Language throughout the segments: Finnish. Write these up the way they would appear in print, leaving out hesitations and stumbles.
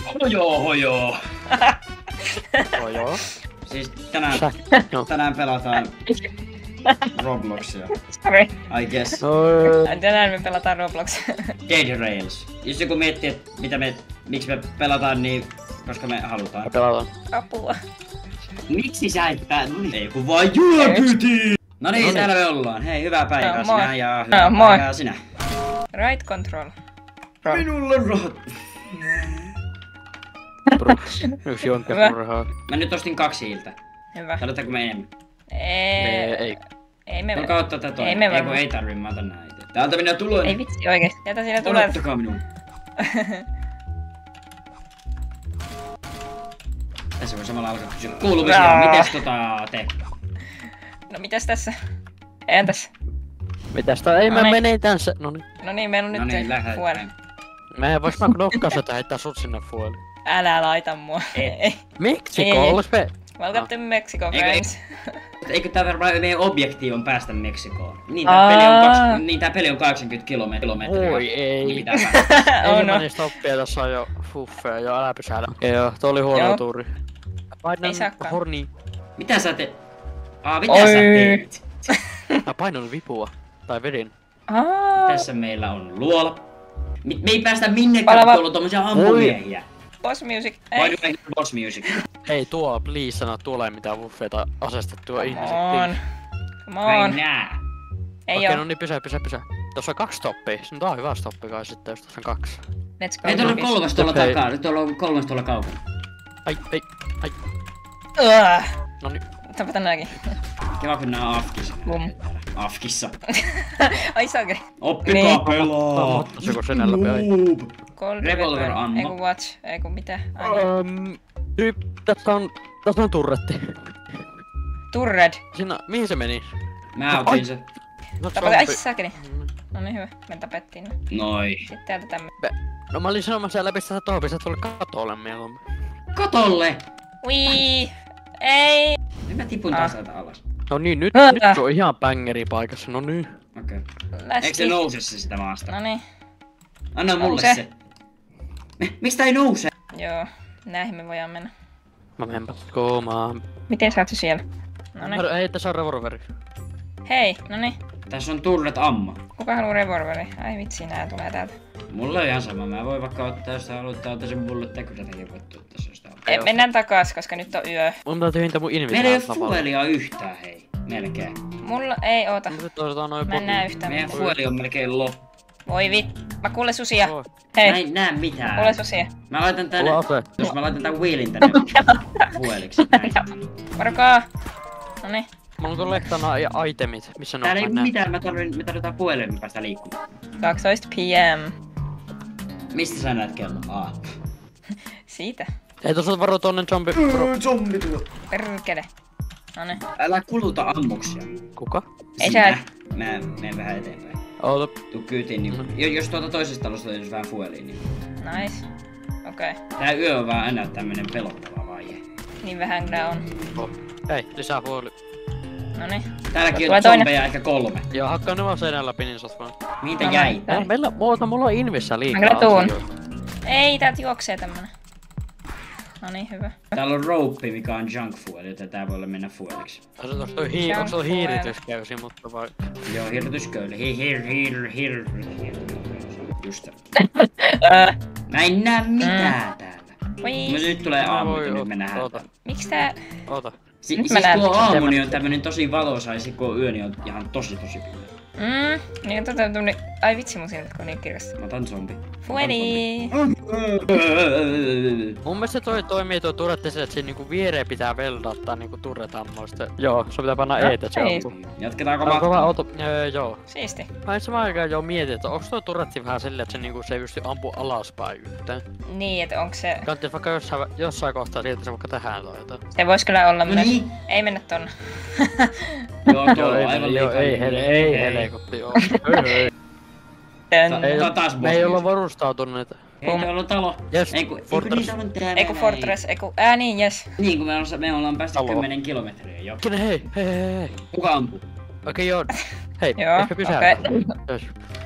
Hojoo. Joo. Siis tänään pelataan Robloxia. Sorry. I guess. Tänään me pelataan Roblox. Dead Rails. Jos joku miettii, että miksi me pelataan, niin koska me halutaan. Me pelataan. Apua. Miksi sä et ei kun vaan juopyti! No niin, täällä me ollaan. Hei, hyvää päivää Moi. sinä ja hyvää Moi. päivää sinä. Right control. Minulla on rahat. Yksi jonka Hyvä. rahaa. Mä nyt ostin 2 hiiltä. Hyvä. Halutaanko me enemmän? Ei. Ei me Olkaa ottaa tätä toinen. me Ei kun varmaan. ei tarvii, mä otan näitä. Täältä minä tulen. Ei vitsi oikeesti. Jätä sinä tulet. Odottakaa minua. Tässä voi samalla alkaa kysyä kuulumisia. Mites te? No mitäs tässä? Entäs? Mitäs tää? Ei No mä niin. menen tässä. Noniin. No niin, meillä on No niin, nyt lähdetään. vuori. Mä en vois mä knokkasata heittää sut sinne fuoli. Älä laita mua. Ei. Meksiko, Ei. olis me? Welcome to Mexico, Eikö- friends. Eikö tää varmaan meidän objektiivi on päästä Meksikoon? Niin tää peli on 80 kilometriä. Oi ei. Niin pitää päästä. Oh no. Ensimmäinen stoppia tässä on jo fuffeja, jo älä pysähdä. Joo, toi oli huono Joo. tuuri. Ei saakaan. Horni. Mitä sä teet? Mitä sä teet? Mä painon vipua. Tai vedin. Tässä meillä on luola. Me ei päästä minnekään, Palava- kun tuolla on tommosia ampumiehiä. Boss music. Why Ei. do I hear boss music? Hei tuo, please sano tuolla ei mitään buffeita asestettua Come ihmisille. on. Come Mä en on. nää. Ei Okei, oo. no niin pysä. Tossa on 2 stoppia. No tää on hyvä stoppi kai sitten, jos tossa on 2. Let's go. Ei tuolla on Lupis. 3 tuolla Hei. takaa, tuolla on 3 tuolla kaukana. Ai. No niin. Tapata nääkin. Kiva kun nää on Afkissa. Bum. Afkissa. Ai saakeli. Oppikaa Niin. pelaa! Ottako sen läpi? Ai. Noob. Cold Revolver Reaper. ammo. Eiku watch. Eiku mitä. Ai niin. Tyyp, tässä on turretti. Turred. Siinä, mihin se meni? Mä otin se. No, Tapata. Ai zombi. saakeli. No niin hyvä. Me tapettiin. Noi. Sitten täältä tämmö. No mä olin sanomassa läpi sitä tohon, pistää tuolle katolle mieluummin. Katolle! Ui. Ei. Nyt mä tipun taas täältä alas. No niin, nyt se on ihan bängeri paikassa, no niin. Okei. Eikö Läski. se nouse se sitä maasta? No niin. Anna mulle Nouse. se. Miksi tää ei nouse? Joo. Näihin me voidaan mennä. Mä menen koomaan. Miten sä oot se siellä? No niin. Hei, tässä on revolveri. Hei. No niin. Tässä on turret ammo. Kuka haluaa revolveri? Ai vitsi, nää tulee täältä. Mulla on ihan sama. Mä voin vaikka ottaa, jos sä haluat ottaa sen mulle tekotätäkin voit ottaa se jostain. Mennään takas, koska nyt on yö. Mun täytyy hintää mun Meillä ei oo invitaatio. fuelia yhtään, hei. Melkein. Mulla ei oota. Nyt otetaan noin Mä en näe yhtään Meidän mitään. fueli on melkein loppu. Voi mä kuulen susia. Oi. Mä Hei, en näe mitään. kuulen susia. Mä laitan tänne, Mulla on ase. jos mä laitan tän wheelin tänne fueliksi. Näin. Varokaa. Noniin. Mulla on tuolla lehtana ja itemit, missä ne Täällä ei on oo nää. mitään, me tarvitaan fuelia, me päästään liikkumaan. 12 p.m. Mistä sä näet kello? Siitä. Ei tossa varo tonne zombi. Zombi tuo. Perkele. Noniin. Älä kuluta ammuksia. Kuka? Ei Sinä. sä- Mä menen vähän eteenpäin. Oota. Tuu kyytiin, niin jos tuolta toisesta talosta löytyis vähän fuelia, niin... Nice. Okei. Tää yö on vaan aina tämmönen pelottava vaihe. Niin vähän kyllä on. Hei, lisää puoli. Noniin. Täälläkin Tulee on toinen. zombeja ehkä 3. Joo, hakkaa ne vaan seinän läpi, niin saat vaan. Niitä No jäi. niin. Tää. Mulla on invissä liikaa. Mä kyllä tuun. asioita. Ei, täältä juoksee tämmönen. Noniin, hyvä. Täällä on rope, mikä on junk fuel, joten tää voi olla mennä fueliksi. Onks toi hiirityskäysi, mutta vai... Joo, hirtysköyle. Hir. Just se. Mä en näe mitään täällä. Voi. Nyt tulee aamu, Voi, nyt me oota. nähdään. Miks tää... Oota. Nyt mä Siis näen. kun on aamu, niin on tämmönen tosi valoisa, ja sit kun on yö, niin on ihan tosi pimeä. Niin tämmönen... Ai vitsi mun silmät, kun on niin kirkasta. Mä otan zombi. Fueli. Mun mielestä toi toimii tuo turretti se, että siinä niinku viereen pitää veldattaa niinku turretammoista. Joo, se pitää panna eet, että se ei. ampuu. Jatketaanko Onko matkaa? vaan auto? Joo. Siisti. Mä en samaan aikaan jo mietin, että onks toi turretti vähän silleen, että se niinku se ei pysty ampua alaspäin yhtään. Niin, et onks se... Kanttis vaikka jossain kohtaa siltä se vaikka tehdään toi jotain. Se vois kyllä olla No myös. niin. Ei mennä tonne. Joo, tuo on aivan liikaa. ei helekutti joo. Ei. Taas Me ei boss. olla varustautuneita. Ei, tuolla on talo. Jes, Eiku Fortress. niitä on täällä. Eiku Fortress, eiku... niin, jes. Niin, kun me ollaan päästy Talo. 10 kilometriä jo. Kine, hei. Kuka ampuu? Okei joo. Hei, Joo, ehkä pysäytä. okei.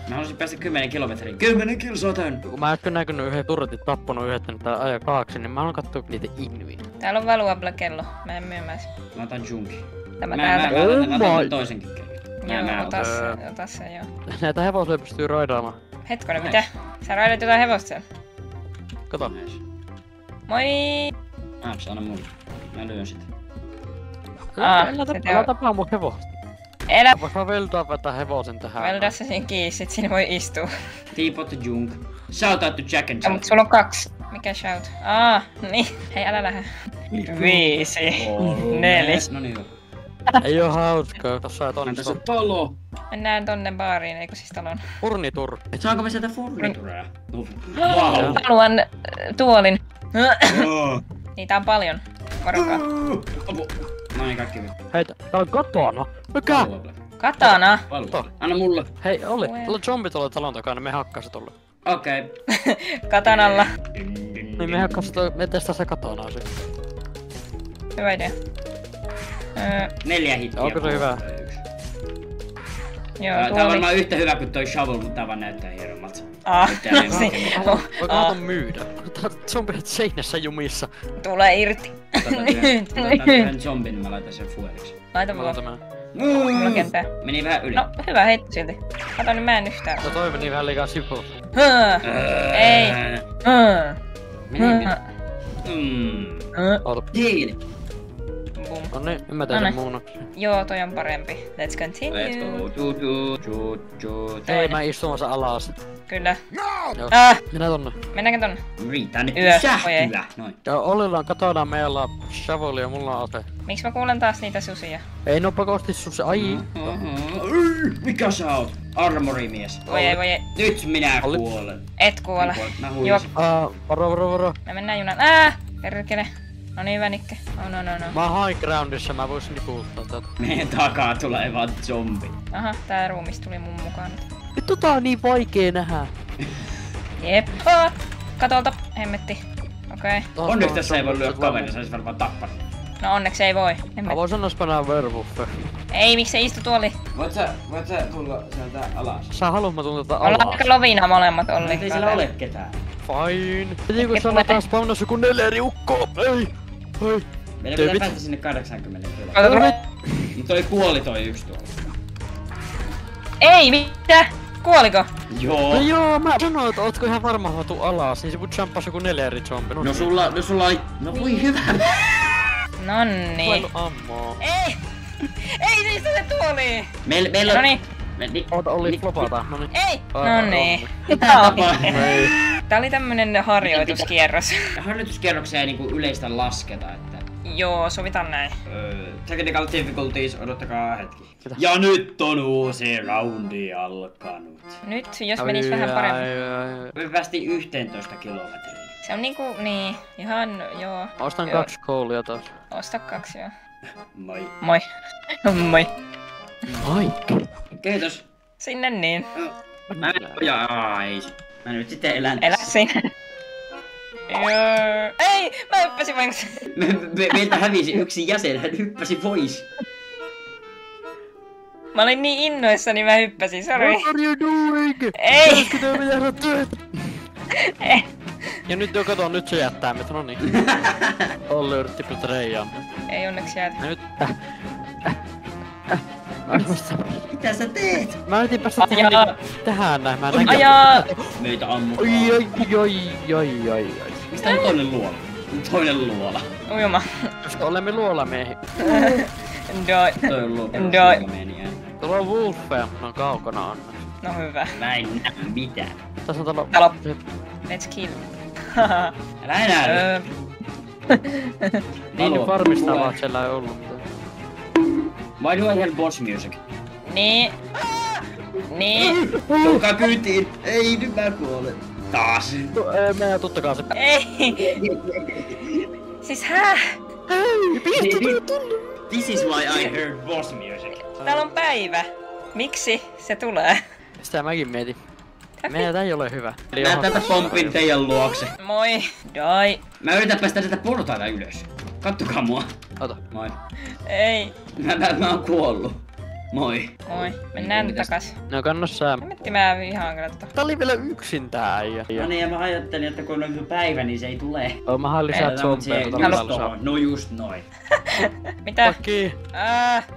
Mä haluaisin päästä 10 kilometriin. 10 kilsaa tän! Kun mä äsken näkynyt yhden turretin tapponut yhden tai ajaa kaaksen, niin mä haluan katsoa niitä inviä. Täällä on valuable-kello. Mä en myymmäis. Mä otan junkin. Tämä Mä täältä. otan toisenkin keikan. Joo, ota se joo. Näitä hevosia pystyy raidaamaan. Hetkonen, Nice. mitä? Sä raidat jotain hevosta siellä? Kato. Nice. Moi! Se anna mulle. Mä lyön sitä. Älä tapaa mun hevosta. Elä! Vois mä veldaa vetää hevosen tähän. Vältä se siinä kiinni, sit siinä voi istua. Teapot ja junk. Shout out to Jack and Ja, Jack. mut sulla on 2. Mikä shout? Niin. Hei, älä lähde. 5. 4. No niin hyvä. Ei oo hauskaa, tossa et Anna se onnistu. palo. Mennään tonne baariin, eikö siis talon? Furnitur. Saanko me sieltä furniturea? Wow. Haluan tuolin. Oh. Niitä on paljon. Varokaa. Apu. No niin, kaikki hyvin. Hei, tää on kotona. Mikä? Katana. Valu. Anna mulle. Hei, Olli, tuolla zombit tuolla talon takana, me hakkasit tuolla. Okei. Katanalla. Niin me hakkasit, me testaa se katonaa se. Hyvä idea. 4 hittiä. Onko se hyvä? Joo, Tää on tuoli. varmaan yhtä hyvä kuin toi shovel, mutta tää vaan näyttää hienommalta. Voiko mä ton myydä? Tää zombit seinässä jumissa. Tule irti. Otetaan yhden zombin, mä laitan sen fueliksi. Laita Mä mulla. laitan tämän. Mulla kentää. Meni vähän yli. No, hyvä heitto silti. Kato, niin mä en yhtään. Mä toivon niin vähän liikaa sivuun. Ei. Meni. Oota. Diili. Bum. No niin, mä teen sen muunnoksen. Joo, toi on parempi. Let's continue. Let's go. Jut. Ei mä istumassa alas. Kyllä. Joo. Ah, Minä tonne. mennäänkö tonne? Riittää nyt Oi ei. sähköä. Noin. Ja Ollilla on katona, meillä on shaveli ja mulla on ase. Miksi mä kuulen taas niitä susia? Ei no pakosti se ai. Mikä sä oot? Armorimies. Voi ei, voi ei. Nyt minä Olli. kuolen. Et kuole. Mä Joo, huijasin. Varo. me mennään junan. Perkele. No niin, hyvä Nikke. Oh no. Mä oon high groundissa, mä voisin niputtaa tätä. Meidän takaa tulee vaan zombi. Aha, tää ruumis tuli mun mukaan nyt. Vittu tää on niin vaikee nähdä. Jep. Katolta, hemmetti. Okei. Onneksi tässä ei voi lyödä kaveria, se olisi varmaan tappanut. No onneksi ei voi. Mä Hemmetti. voin sanoa spanaa werewolfe. Ei, miksi se istu tuoli? Voit sä tulla sieltä alas? Sä haluat mä tulla tätä Ollaan alas. aika lovina molemmat Olli. Ei siellä ole ketään. Fine. Heti kun sanotaan spawnas joku 4 riukkoa. Ei. Meidän Tyypit. pitää päästä sinne 80 kiloa. Ota tule. Mut toi kuoli toi yksi tuolla. Ei, mitä? Kuoliko? Joo. No joo, mä sanoin, että ootko ihan varma, että mä tuun alas, niin se voi jumppaa joku 4 eri zombi. No sulla oli... No voi hyvä. Nonni. Laitu ammoo. Ei! Ei se istu se tuoli! Meillä on... Noniin. Oota, Olli flopata. Noniin. Ei! Noniin. Mitä tapaa? Ei. Tää oli tämmönen harjoituskierros. Harjoituskierroksia ei niinku yleistä lasketa, että... Joo, sovitaan näin. Technical difficulties, odottakaa hetki. Mitä? Ja nyt on uusi roundi alkanut. Nyt, jos menis vähän paremmin. Me päästiin 11 kilometriin. Se on niinku, niin, ihan, joo. Ostan Joo. 2 koolia taas. Osta 2, joo. Moi. Moi. Moi. Mike. Kiitos. Sinne niin. Ei. Mä nyt sitten elän Elä tässä. sinne. Joo. Ei! Mä hyppäsin vain. Meiltä hävisi yksi jäsen, hän hyppäsi pois. Mä olin niin innoissani, mä hyppäsin, sori. What are you doing? Ei. Käsketään mitä sä teet? Eh. Ja nyt jo kato, nyt se jättää meitä, noniin. Olli yritti Reijaan. Ei onneksi jäätä. Ja nyt... Mitä sä teet? Mä yritin päästä Ajaa. tähän näin, mä näin. Ajaa! Meitä ammutaan. Oi. Mistä on toinen luola? Toinen luola. Ujuma. Koska olemme luolamiehi. Doi. Toi on luola. Doi. Tuolla on wolfeja, ne on kaukana on. No hyvä. Mä en näe mitään. Tässä on talo... Talo. Let's kill. Älä enää Öö, Niin varmistavaa, että siellä ei ollut mitään. Why do I hear boss music? niin. Niin. Tulkaa kyytiin! Ei, nyt mä kuolen. Taas. Meidän tuttakaa se. Ei. Siis This is why I heard boss music. Täällä on päivä. Miksi se tulee? Sitä mäkin mietin. Meidän ei ole hyvä. Mä tätä pompin teidän luokse. Moi. Doi. Mä yritän päästä tätä portaita ylös. Kattokaa mua. Ota. Moi. Ei. Mä oon kuollut. Moi. Moi. Mennään takas. No kannossa. Hemmetti, mä vihaan kyllä tota. Tää oli vielä yksin tää äijä. No niin, ja mä ajattelin, että kun on päivä, niin se ei tule. Mä lisää zombeja. No just noin. Mitä? Okei.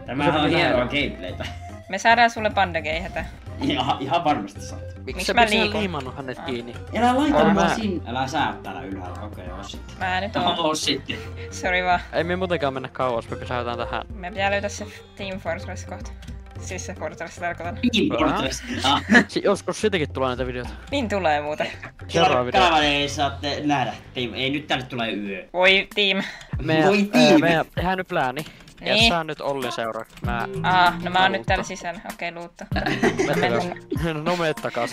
Tämähän on hienoa gameplaytä. Me saadaan sulle bandageihätä. Ihan varmasti saat. Miksi mä sä liikun? liimannut hänet kiinni? Älä laita mua sinne. Älä sää oo täällä ylhäällä. Okei, oo sitten. Mä nyt oon. Oo sitten. Sori vaan. Ei me muutenkaan mennä kauas, me pysäytään tähän. Me pitää löytää se Team Fortress kohta. Siis se Fortress tarkoitan. Fortress. Joskus siitäkin tulee näitä videoita. Niin tulee muuten. Seuraava video. Kanavan ei saatte nähdä. Ei nyt tänne tulee yö. Voi Team. Voi tiimi. Me tehdään nyt plääni. Ja Niin. sä nyt Olli seuraavaksi. No mä oon nyt täällä sisällä. Okei, luuttu. No meet takas.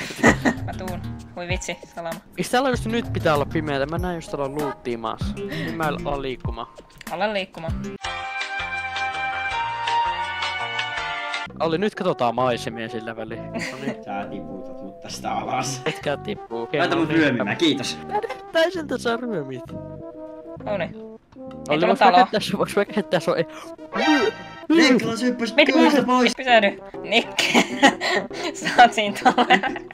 Mä tuun. Voi vitsi, salama. Miksi täällä just nyt pitää olla pimeätä? Mä näin just täällä luuttiin maassa. Nyt mä alan liikkumaan. Olla liikkumaan. Olli, nyt katsotaan maisemia sillä väliin. No niin. Sä tiputat mut tästä alas. Etkä tippuu. Laita mun ryömimään, kiitos. Tai siltä saa ryömit. Ouni. Olli, voiks mä kehittää sua? Niklas hyppäs Mitä? köystä pois. Pysähdy. Nick. Sä oot siinä toinen.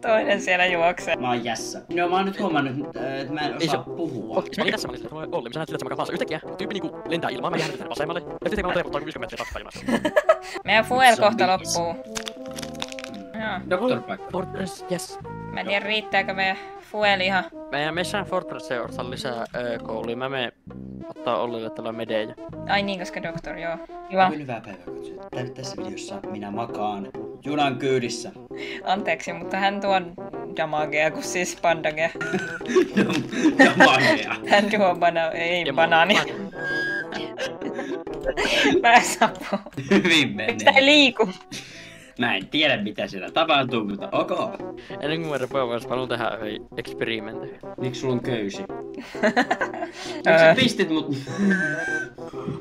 Toinen siellä juoksee. Mä oon jässä. No mä oon nyt huomannut, että mä en osaa puhua. Mä olin tässä välissä, että Olli, mä näet sillä, että mä maassa yhtäkkiä. Tyyppi niinku lentää ilmaan, mä jään tänne vasemmalle. Ja sitten mä oon telepottaa 50 metriä takaisin ilmassa. Meidän fuel kohta loppuu. Joo. Doctor Pack. Fortress, yes. Mä en tiedä riittääkö meidän fuel ihan. Meidän messään Fortresseen ostaa lisää koulia. Mä menen ottaa Ollille tällä medejä. Ai niin, koska doktor, joo. Hyvä. Hyvää päivää katsojat. Tässä videossa minä makaan junan kyydissä. Anteeksi, mutta hän tuo damagea, kun siis bandagea. Damagea. Hän tuo banaani. Mä en saa puhua. Hyvin Miksi tää ei menee. liiku? Mä en tiedä mitä siellä tapahtuu, mutta ok. Ennen kuin mä rupean mä haluan tehdä yhden eksperimentin. Miksi sulla on köysi? Miksi sä pistit mut?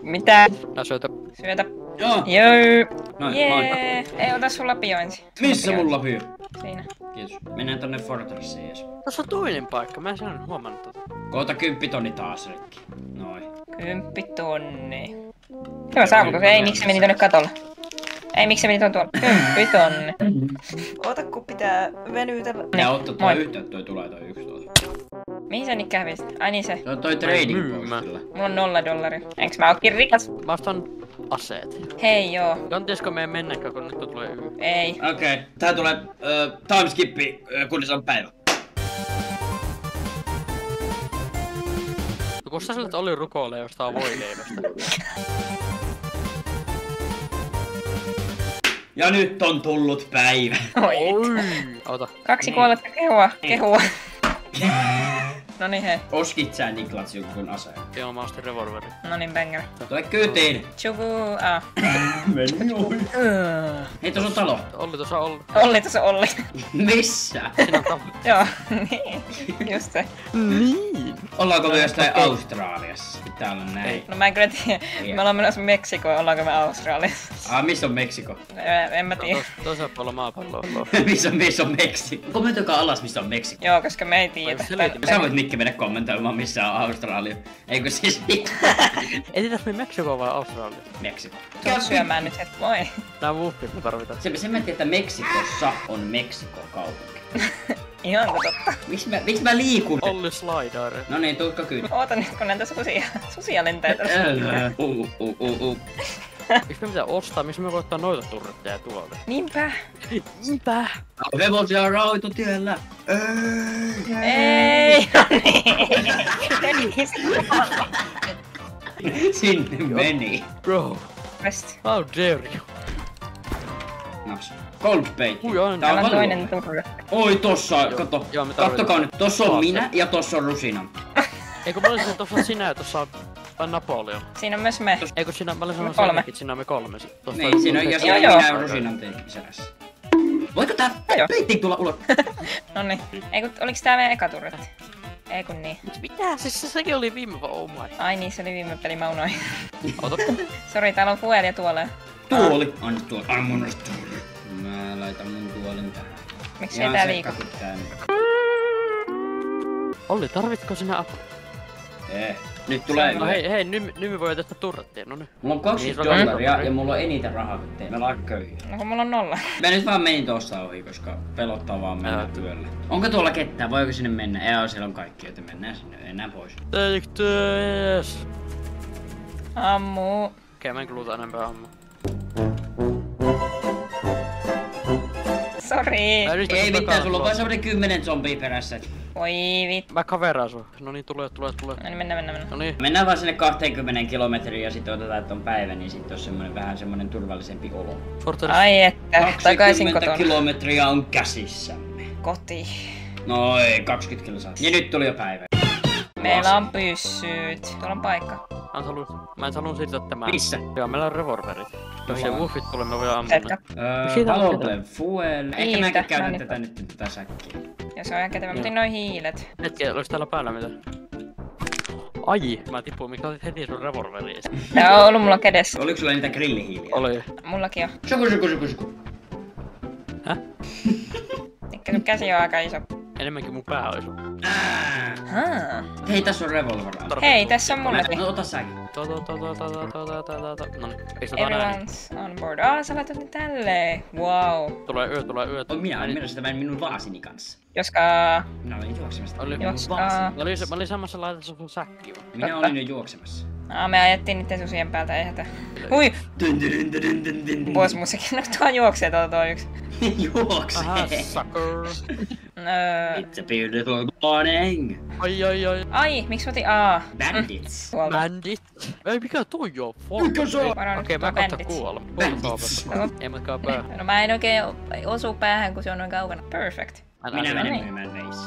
Mitä? Nää syötä. Syötä. Joo. Joo. Noin, Jee. Ei ota sun lapio ensin. Missä mulla pyy? Siinä. Kiitos. Mennään tonne Fortressiin ees. Tässä on toinen paikka, mä en saanut huomannut tota. Koota 10 tonni taas rikki. Noin. 10 tonni. Hyvä saavutus. Ei, miksi se meni tonne katolle? Ei, miksi se meni tuolla? 10 tonni. Oota, kun pitää venytellä. Ja ottaa toi yhteyttä, toi tulee toi 11. Mihin sä nyt kävisit? Ai niin se. Se on toi trading myymä. postilla. Mulla on $0. Eiks mä ookin rikas? Mä ostan aseet. Hei joo. Kantiisko meidän mennäkö, kun nyt tulee Ei. Okei. Tää tulee timeskippi, kunnes on päivä. Kun sä sanoit, että Olli rukoilee jostain voileivästä. Ja nyt on tullut päivä. Oi. Ota. 2 kuolletta kehua. Noniin hei. Oskit sä Niklas jonkun aseen? Joo, mä ostin revolverin. Noniin banger. Tule kyytiin. Chugu. Meni ohi. Hei, tuossa on talo. Olli tuossa Olli. Olli tuossa Olli. Missä? Siinä on talo. Joo, niin. Just se. Niin. Ollaanko me jostain Australiassa? Pitää olla näin. No mä en kyllä tiedä. Me ollaan menossa Meksikoon, ollaanko me Australiassa? Missä on Meksiko? En mä tiedä. Toisella puolella maapalloa. missä on Meksiko? Kommentoikaa alas, missä on Meksiko. Joo, koska me ei tiedä. Sä voit Mikki mennä kommentoimaan, missä on Australia. Eikö siis Etitäs me Meksikoon vai Australia? Meksiko. Tuu syömään nyt hetki. Moi. Nää wuffit me tarvitaan. Se mä tiedän, että Meksikossa on Meksikon kaupunki. Ihanko totta? Miks mä liikun? Olli Slider. No niin, tuukka kyyti. Oota nyt, kun näitä susia lentää tässä. Miksi me pitää ostaa? Miksi me voittaa noita turretteja tuolta? Niinpä. Niinpä. Hevosia rautatiellä. Ei. Sinne meni. Bro. Rest. How dare you? Nas. Cold bait. Ui, aina. Tää on Täällä on paljon. toinen turre. Oi, tossa, kato. Joo, me Kattokaa tarvitaan. nyt. Tossa on minä ja tossa on Rusina. Eikö mä olisin, että tossa on sinä ja tossa on Napoleon. Siinä on myös me. Eikö siinä, mä olin sanonut Kolme. senkin, että siinä on me kolme. Tossa Niin, siinä on ja siinä Joo, minä joo. ja Rusinan selässä. Voiko tää Joo. peittiin tulla ulos? Noniin. Ei kun, oliks tää meidän eka turretti? Ei kun niin. Mitä? Siis sekin oli viime vaan, oh my. Ai niin, se oli viime peli, mä unoin. Ota. Sori, täällä on fuelia tuolla. Tuoli. Anna tuoli. Anna mun noista tuoli. Mä laitan mun tuolin tähän. Miksi ei tää liiku? sekaisin tää nyt. Olli, tarvitko sinä apua? Nyt tulee No hei, nyt me voi ottaa turrettiin, no nyt. Mulla on 20 dollaria ja mulla on eniten rahaa kuin teillä. Meillä on aika köyhiä. No kun mulla on 0. Mä nyt vaan menin tossa ohi, koska pelottaa vaan mennä työlle. Onko tuolla ketään? Voiko sinne mennä? Joo, siellä on kaikki, joten mennään sinne. Enää pois. Take this! Ammu. Okei, mä en kuluta enempää ammu. Sori. Ei mitään, sulla on vaan semmonen 10 zombia perässä. Oi vittu. Mä kaveraan sun. No niin, tulee. No niin, mennään. No niin. Mennään vaan sinne 20 kilometriä ja sitten otetaan, että on päivä, niin sitten on semmonen vähän semmonen turvallisempi olo. Fortress. Että, takaisin 20 kotona. kilometriä on käsissämme. Koti. No ei, 20 kilsaa. Ja nyt tuli jo päivä. Meillä on pyssyt. Tuolla on paikka. Mä en halua siirtää tämän. Missä? Joo, meillä on revolverit. Jos ei wuffit tule, me voidaan Setka. ampua. Valble fuel. Ehkä Hiiltä, mäkin käytän no tätä nyt tätä säkkiä. Ja se on ihan kätevä, mutta noin hiilet. Hetki, olis täällä päällä mitä? Ai! Mä tipuin, mikä otit heti sun revolveriin. Tää on ollut mulla kädessä. Oliko sulla niitä grillihiiliä? Oli. Mullakin on. Suku. Häh? Eikö sun käsi on aika iso? Enemmänkin mun pää olisi. Hei, tässä on revolvera. Hei, tässä on mullakin. No ota säkin. Noniin, eikö se ääni? Everyone's on board. Sä laitat ne tälleen. Wow. Tulee yö. Minä olen menossa tämän minun vaasini kanssa. Joskaan. Minä olin juoksemassa. Oli minun Joskaan. vaasini. Mä olin samassa laitassa sun säkkiin. Minä olin jo juoksemassa. Me ajettiin niitten susien päältä, ei hätä. Hui! Boss-musiikin. No tuo juoksee tuo yksi. Juokse. Aha, sucker. It's a beautiful morning. Ai. Ai, miksi mä otin Bandits. Tuolta. Bandit. Ei, mikä toi joo? Mikä se on? Varo nyt Okei, tuo mä kohta bandits. kuolla. Bandits. Ei matkaa pää. No mä en oikein osu päähän, kun se on noin kaukana. Perfect. Minä menen niin. myymään veisi.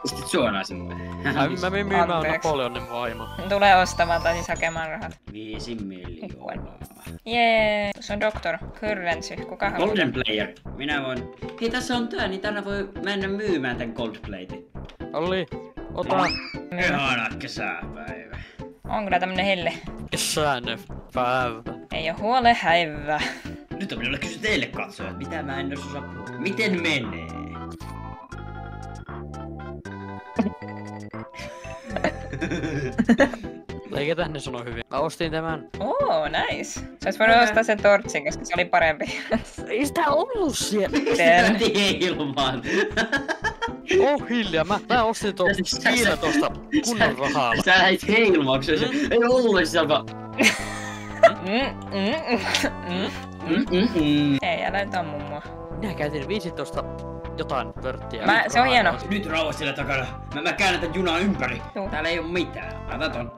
Pistit suoraan sinne. Mä menen myymään Anteeksi. Napoleonin vaimo. Tulee ostamaan tai siis hakemaan rahat. 5 miljoonaa. Jee. Tuossa on Doktor. Currency. Kuka haluaa? Golden player. Minä voin. Hei, tässä on tää, niin tänä voi mennä myymään tän gold platin. Olli, ota. Ihana kesäpäivä. On kyllä tämmönen helle. Kesänne päivä. Ei oo huole häivä. Nyt on minulle kysy teille katsojat, mitä mä en osaa puhua. Miten menee? Eikä tänne sano hyvin. Mä ostin tämän. Nice. Sä ois voinut ostaa sen tortsin, koska se oli parempi. Ei sitä ollut siellä. Miten? Ilmaan. Hiljaa. Mä ostin tuon 15 kunnon rahalla. Sä lähit heilmaukseen. Ei ollut siellä. Ei, älä nyt ammu mua. Minä käytin 15 jotain vörttiä. Se on hieno. Nyt rauha siellä takana. Mä käännän tän junan ympäri. Juu. Täällä ei oo mitään. Ota ton.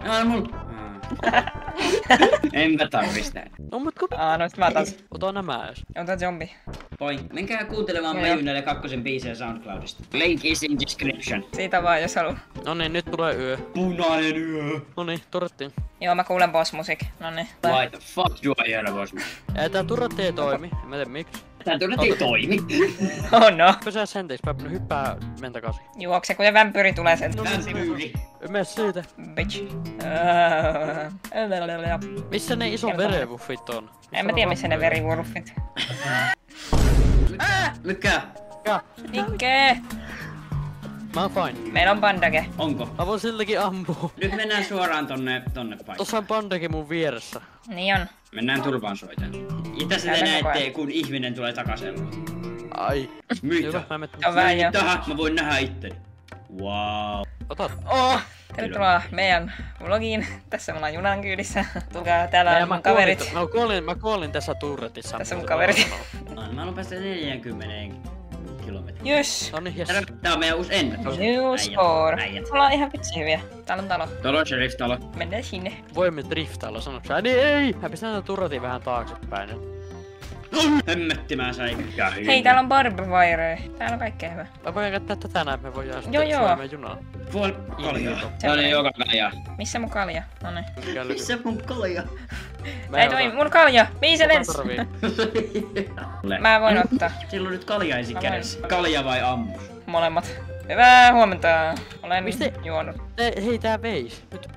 En mä tarvi sitä. No mut kun... No sit mä otan. Ota nämä edes. Ota zombi. Poi, menkää kuuntelemaan Joo. Meijunelle 2 biisejä SoundCloudista. Link is in description. Siitä vaan, jos haluu. Noniin, nyt tulee yö. Punainen yö. Noniin, turrettiin. Joo, mä kuulen boss-musiik. Noniin. Why the fuck do I hear a voice? Tää turretti ei toimi. En mä tiedä miksi. Tää todella ei toimi. Oh no. Pysää senteiksi, mä hyppää mentakaisin. Juokse, kun vampyyri tulee sen. Vampyyri. Mene siitä. Bitch. Missä ne iso verevuffit on? En mä tiedä, missä ne verivuoruffit. Mikä? Ja, Nikke! mä oon fine. Meillä on bandage. Onko? Mä voin siltäkin ampua. Nyt mennään suoraan tonne paikkaan. Tossa on bandage mun vieressä. Niin on. Mennään turvaan soitan. Ja tässä te Täällä koko näette, ajan. kun ihminen tulee takaisin. Ai. Mitä? Hyvä, mä menen. On vähän jo. Mitä? Mä voin nähdä itteni. Wow. Ota. Tervetuloa meidän vlogiin. Tässä me ollaan junan kyydissä. Tulkaa, täällä on mun kaverit. Mä kuolin tässä turretissa. Tässä mun kaverit. Mä oon päästä 40 kilometriä. Jys. Noniin, jes. Tää on meidän uusi ennätys. New score. Äijät. Mulla on ihan vitsi hyviä. Täällä on talo. Talo, sheriff, talo. Mennään sinne. Voimme driftailla, sanoks sä? Niin ei! Mä pistän tän turretin vähän taaksepäin. Hömmöttimään säikkää. Hei, täällä on barbivire. Täällä on kaikkea hyvä. Mä voin käyttää tätä näin, me voidaan Joo, joo. Suomeen junaan. Puol kaljaa. Se Tää on oli joka kalja. Missä mun kalja? Noniin. Missä mun kalja? Ei toimi, mun kalja! Missä lens? Mä voin ottaa. Silloin nyt kaljaisi kädessä. Kalja vai ammus? Molemmat. Hyvää huomenta. Olen Mistä- juonut. Hei, tää veis. Nyt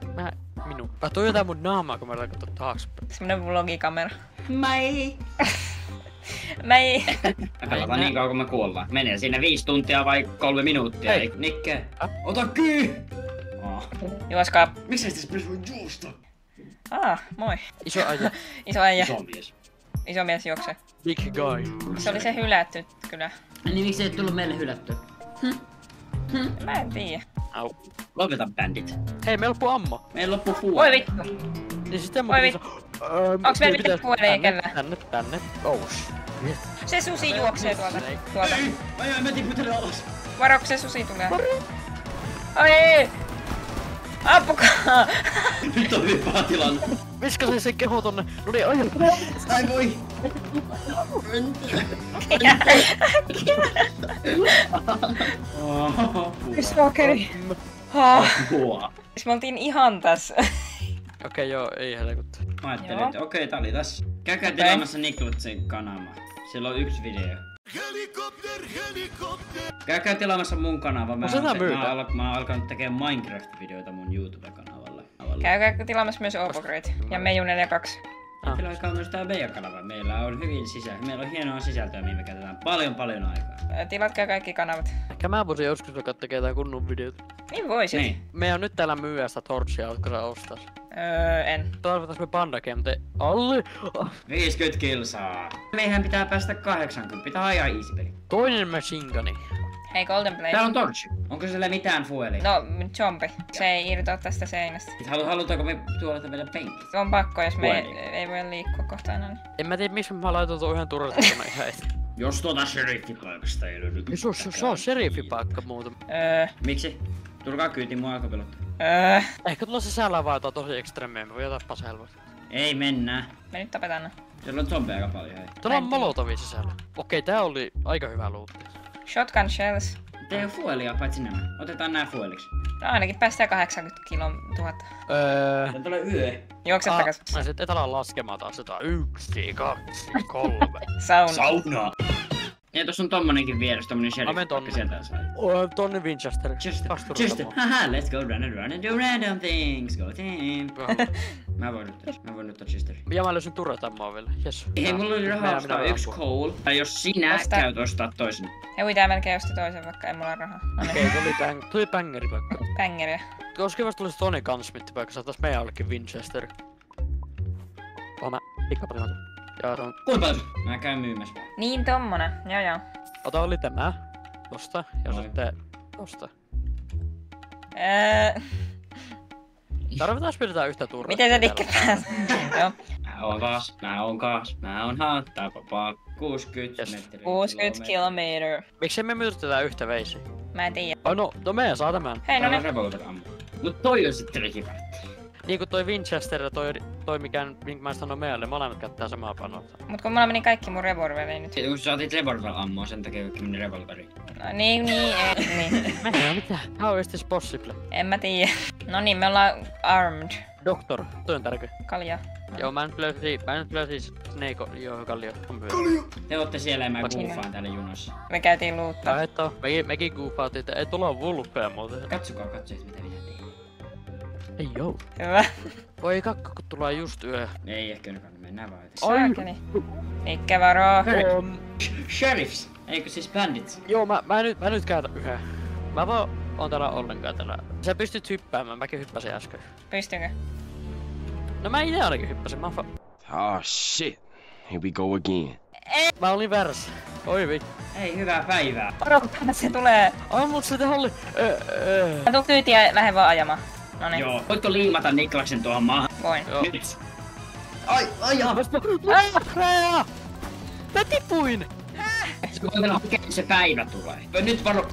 mä tuin jotain mun naamaa, kun mä yritän katsoa taaksepäin. Semmonen vlogikamera. Mai. Mä ei... Me pelataan niin kauan kun me kuollaan. Menee siinä 5 tuntia vai 3 minuuttia. Hei. Ei, Nikke. Ota kyy! Juoskaa. Miksi ei tässä voi juosta? Moi. Iso äijä. Iso äijä. Iso mies. Iso mies juoksee. Big guy. Se oli se hylätty kyllä. Niin miksi ei tullut meille hylättyä? Mä en tiedä. Au. Lopeta bändit. Hei, meillä loppuu ammo. Meillä loppuu fuoli. Voi vittu. Niin sitten Voi vittu. Onks meillä mitään puolia kellään? Tänne. Oh shit. Se susi juoksee tuolta. Mä tiputtelen alas. Varo, se susi tulee. Ai! Appukaa! Nyt on hyvin paha tilanne. Viskasin sen keho tonne. No niin, ajan. Ai voi. Sokeri. Apua. Me oltiin ihan tässä. Okei, joo, ei helkutti. Mä ajattelin, että okei, tää oli tässä. Käykää tilaamassa Niklatsin kanava. Siellä on yksi video. Käykää tilaamassa mun kanava. Mä oon alkanut tekemään Minecraft-videoita mun YouTube-kanavalle. Käykää tilaamassa myös Opograde ja Meiju42. Tilaikaa myös tää meidän kanava. Meillä on Meillä on hienoa sisältöä, mihin me käytetään paljon aikaa. Tilatkaa kaikki kanavat. Ehkä mä voisin joskus vaikka tekee jotain kunnon videota. Niin voisit. Niin. Me on nyt täällä myyä sitä torchia, ootko sä ostas? En. Toivotas me Panda Game, te... Alli! 50 kilsaa. Meihän pitää päästä 80. Pitää ajaa easy peli. Toinen machine guni. Hei Golden Blade. Täällä on torchi. Onko siellä mitään fuelia? No, zombi. Se ei irtoa tästä seinästä. Halutaanko me tuolta meille penkki? On pakko, jos me ei voi liikkua kohta enää. En mä tiedä, missä mä laitan tuon yhden turretin tonne ihan eteen. Jos tuota sheriffipaikasta ei löydy. Se on sheriffipaikka muuten. Miksi? Tulkaa kyytiin, mua alkoi pelottaa. Ehkä tulla sisällä vaan jotain tosi ekstremeä, me voi tapaa se helposti. Ei mennä. Me nyt tapetaan ne. Siellä on zombeja aika paljon, hei. Tuolla on molotovia sisällä. Okei, tää oli aika hyvä lootti. Shotgun shells. Ei oo fuelia paitsi nämä. Otetaan nää fueliksi. No ainakin päästään 80 kilon tuhatta. Tää tulee yö. Juokse takas. Mä sit et ala laskemaan taas jotain 1, 2, 3. Sauna. Sauna! Ja tossa on tommonenkin vieressä, tommonen sheriff. Mä tonne. Sieltä saa. Tonne Winchester. Chester. Haha, let's go run and do random things. Go team. Mä voin nyt Chester. Ja mä löysin turretammaa vielä. Jes. Ei mulla oli rahaa ostaa yksi coal. Tai jos sinä käyt ostaa toisen. Hei, tää melkein osti toisen, vaikka ei mulla ole rahaa. Okei, tuli bangeripaikka. Bangeriä. Koska vasta tulisi Tony Gunsmith-paikka, saatais meidän allekin Winchester. Mä pikkapalimaton. Jaa, se on... Kuinka paljon? Mä käyn myymässä. Niin tommonen, joo. Ota oli tämä. Tosta. Ja sitten tosta. Tarvitaan pidetään yhtä turraa. Miten sä dikkaat? Joo. Mä oon haattaa papaa. 60 metriä. 60 kilometer. Miksei me myytetään yhtä veisiä? Mä en tiedä. Oh no meidän saa tämän. Hei, no niin. Mut toi on sitten rikivätti. Niin kuin toi Winchester ja toi minkä mä sanon meille, molemmat käyttää samaa panosta. Mut kun mulla meni kaikki mun revolveriin nyt. Kun sä saatit revolver ammoa, sen takia kaikki meni revolveriin. No niin. Mä en tiedä mitään. How is this possible? En mä tiedä. No niin, me ollaan armed. Doktor, toi on tärkeä. Kalja. Joo, mä nyt löysin Snake, joo, Kallio. Te ootte siellä ja mä goofaan täällä junassa. Me käytiin luuttaa. Lähettä, mekin goofaatiin, että ei tulla vulpea muuten. Katsokaa, mitä minä teen. Ei joo. Hyvä. Voi kakka, kun tulee just yö. Ei ehkä nyt, mennään vaan. Saakeli. Nikke varoo. Sheriffs! Eikö siis bandits? Joo, mä nyt käytän yhden. Mä vaan oon täällä ollenkaan täällä. Sä pystyt hyppäämään, mäkin hyppäsin äsken. Pystynkö? No mä ite ainakin hyppäsin, mä oon Oh shit. Here we go again. Mä olin väärässä. Oi vi. Ei, hyvää päivää. Varo, se tulee. Ai mut se halli. Mä tuun kyytiä ja lähden vaan ajamaan. Noniin. Joo. Voitko liimata Niklaksen tuohon maahan? Voin. Joo. Nyt. Ai jaa. Mä tipuin! Se päivä tulee. Nyt varo.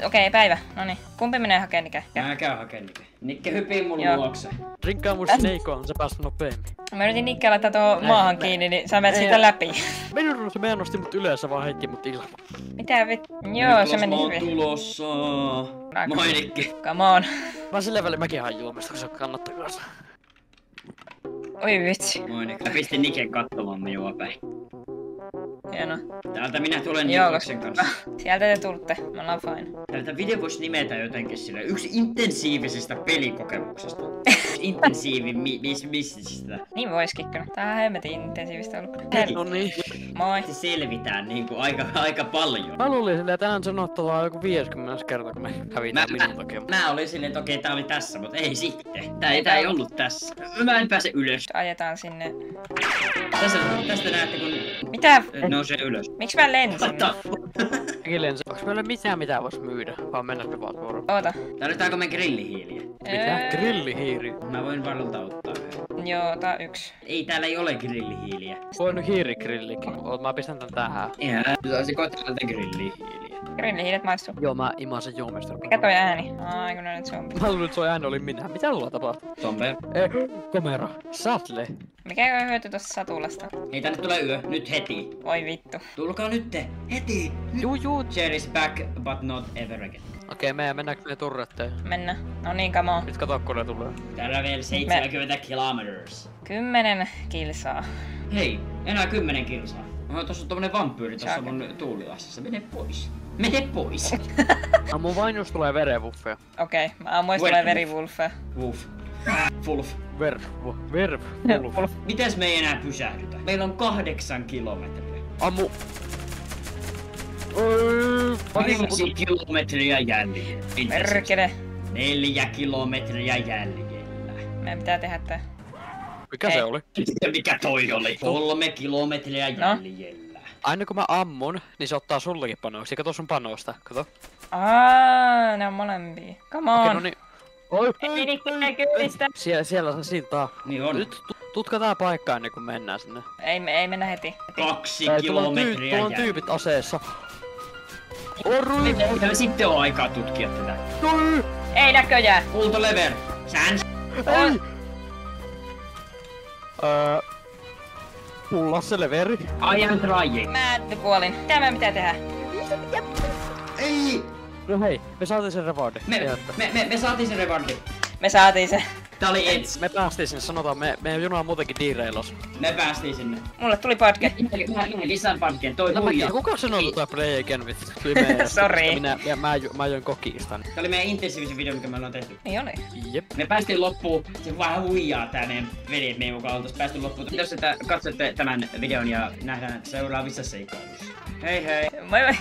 Okei, päivä. Noniin. Kumpi menee hakee Nikke? Mä käyn hakeen Nikke. Nikke hypii mun luokse. Drinkkaa mun Snake on, se päästä nopeemmin. Mä yritin Nikke laittaa tuohon maahan kiinni, niin sä menet siitä läpi. Meidän nosti mut ylös, se vaan heitti mut ilman. Mitä Joo, se meni hyvin. Tulossa. Moi Nikke. Come on. Mä sille välin mäkin hain juomista, kun se kannattaa kanssa. Oi vitsi. Moi Nikke. Mä pistin Niken katsomaan minua päin. Hienoa. Täältä minä tulen Joo, Niklaksen kanssa. Sieltä te tulitte. Me ollaan fine. Tältä video voisi nimetä jotenkin sille yksi intensiivisistä pelikokemuksesta. Intensiivisistä. Niin voisikin kyllä. Tää on hemmetin intensiivistä ollut. No niin. Moi. Se selvitään niinku aika paljon. Mä luulin silleen, että tää on sanottavaa joku 50 kerta, kun me hävitään minun takia. Mä olin silleen, että okei, tää oli tässä, mutta ei sitten. Tää ei ollut tässä. Mä en pääse ylös. Ajetaan sinne. Tästä näette, kun Mitä? nousee ylös. Miksi mä lensin? Onks meillä mitään mitä vois myydä? Vaan mennäkö vaan vuoroon? Oota. Tarvitaanko me grillihiiliä? Mitä? Grillihiiri. Mä voin varalta ottaa yhden. Joo, ota yksi. Ei, täällä ei ole grillihiiliä. Voin hiirigrillikin. Oot, mä pistän tän tähän. Ihan. Saisiko täältä grillihiiliä? Grillihiilet maistuu. Joo, mä imasen juomista. Mikä toi ääni? Ai kun ne nyt zombi. Mä luulin, että se ääni oli minä. Mitä tuolla tapahtuu? Tombe. Komero. Satle. Mikä on hyöty tosta satulasta? Ei tänne tulee yö. Nyt heti. Oi vittu. Tulkaa nytte. Heti. Juu. Share is back, but not ever again. Okei, mennäänkö me turretteen? Mennä. No niin, come on. Nyt kato, kun ne tulee. Täällä vielä 70 kilometers. 10 kilsaa. Hei, enää 10 kilsaa. Tossa on tommonen vampyyri tossa mun tuulilassissa. Mene pois. Mene pois. Mun vain jos tulee verenvuffeja. Okei, mä ammuin tulee verivulfeja. Woof. Fulf. Verf. Mites me ei enää pysähdytä? Meillä on 8 kilometriä. Ammu. 5 kilometriä jäljellä. Perkele. 4 kilometriä jäljellä. Meidän pitää tehdä tää. Mikä Ei. se oli? Mikä toi oli? 3 kilometriä jäljellä. Aina kun mä ammun, niin se ottaa sullekin panoksia. Kato sun panosta. Kato. Ne on molempia. Come on. Okei, no niin. Oi. Ei niitä kyydistä. Siellä se siltaa. Niin on. Nyt tutka tää paikkaa ennen kuin mennään sinne. Ei mennä heti. 2 Tuolla on, kilometriä tuolla on jäljellä. tyypit aseessa. Orui! Meillä sitten on aikaa tutkia tätä. Ei näköjään. Pull lever. Sään. Ei! Pulla se leveri. I am trying. Mä kuolin. Mitä meidän pitää tehdä? Ei! No hei, me saatiin sen rewardin. Me saatiin se rewardi. Me saatiin se. Tää oli ets. Me päästiin sinne, sanotaan, meidän juna on muutenkin diireilos. Me päästiin sinne. Mulle tuli patke. Mä lisään parkkeen. Toi huijaa. Kuka sanoi tota play again with? Sori. Mä join kokista. Tää oli meidän intensiivisin video, mikä me ollaan tehty. Niin oli. Jep. Me päästiin loppuun. Se vähän huijaa tää meidän veljet meidän mukaan oltais päästy loppuun. Kiitos, että katsotte tämän videon ja nähdään seuraavissa seikkailuissa. Hei hei. Moi moi.